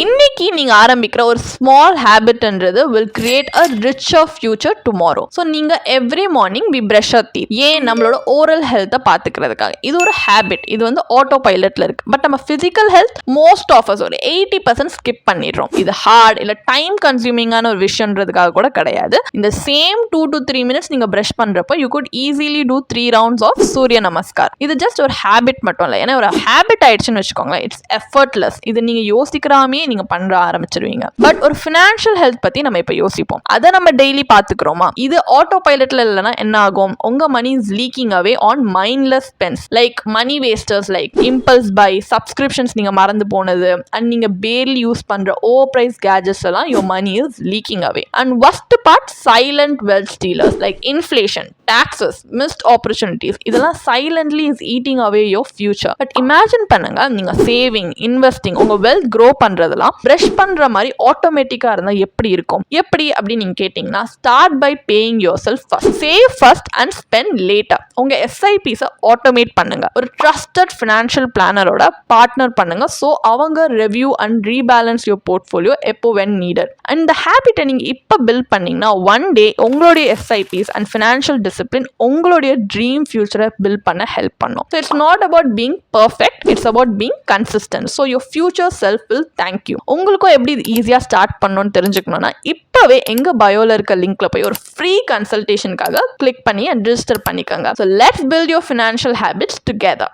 இன்னைக்கு நீங்க ஆரம்பிக்கிற ஒரு ஸ்மால் ஹேபிட்ன்றது will create a richer future tomorrow. So நீங்க every morning we brush our teeth. ஏன் நம்மளோட ஓரல் ஹெல்த்தை பார்த்துக்கிறதுக்காக. இது ஒரு ஹேபிட். இது வந்து ஆட்டோ பைலட்ல இருக்கு. பட் நம்ம physical health most of us ஒரு 80% ஸ்கிப் பண்ணிடுறோம். இது ஹார்ட் இல்ல டைம் கன்சியூமிங்கான ஒரு விஷயம்ன்றதுக்காக கூட கிடையாது. இந்த சேம் 2 to 3 minutes நீங்க பிரஷ் பண்றப்போ you could easily do 3 rounds of Surya Namaskar. இது ஜஸ்ட் ஒரு ஹேபிட் மட்டும் இல்லை. ஏன்னா ஒரு ஹேபிட் ஆயிடுச்சுன்னு வச்சுக்கோங்களேன், இட்ஸ் எஃபர்ட்லெஸ். இது நீங்க யோசிக்கிறாமே நீங்க பண்ற ஆரம்பிச்சிருவீங்க. பட் ஒரு ஃபினான்ஷியல் ஹெல்த் பத்தி நம்ம இப்ப யோசிப்போம். அதை நம்ம டெய்லி பாத்துக்கிறோமா? இது ஆட்டோ பைலட்ல இல்லைன்னா என்ன ஆகும்? உங்க money is leaking away on mindless spends like money wasters, like impulse buy, subscriptions நீங்க மறந்து போனது, அண்ட் நீங்க பேர்லி யூஸ் பண்ற ஓவர் பிரைஸ் கேஜெட்ஸ் எல்லாம் your money is leaking away. And worst part, silent wealth stealers like inflation, taxes, missed opportunities. இதெல்லாம் silently is eating away your future. But imagine பண்ணுங்க, நீங்க saving, investing, உங்க wealth grow பண்றதெல்லாம் brush பண்ற மாதிரி ஆட்டோமேட்டிக்கா இருந்தா எப்படி இருக்கும்? எப்படி அப்படின்னு நீங்க கேட்டீங்கன்னா, start by paying yourself first. Save first and spend later. உங்க எஸ்ஐபிஸை ஆட்டோமேட் பண்ணுங்க. ஒரு ட்ரஸ்டட் ஃபினான்ஷியல் பிளானரோட பார்ட்னர் பண்ணுங்க. ஸோ அவங்க review and rebalance your portfolio எப்போ வென் நீடட். அண்ட் இந்த ஹேபிட்டை நீங்க இப்போ பில்ட் பண்ணீங்கன்னா ஒன் டே உங்களுடைய எஸ்ஐபிஸ் அண்ட் ஃபினான்ஷியல் டிசிப்ளின் உங்களுடைய ட்ரீம் ஃபியூச்சரை பில்ட் பண்ண ஹெல்ப் பண்ணும். So it's not about being perfect, it's about being consistent. So your future self will thank you. உங்களுக்கும் எப்படி ஈஸியாக ஸ்டார்ட் பண்ணணும்னு தெரிஞ்சுக்கணும்னா இப்போவே எங்கள் பயோவில் இருக்க லிங்க்ல போய் ஒரு ஃப்ரீ கன்சல்டேஷனுக்காக கிளிக் பண்ணி ரெஜிஸ்டர் பண்ணிக்கோங்க. So let's build your financial habits together.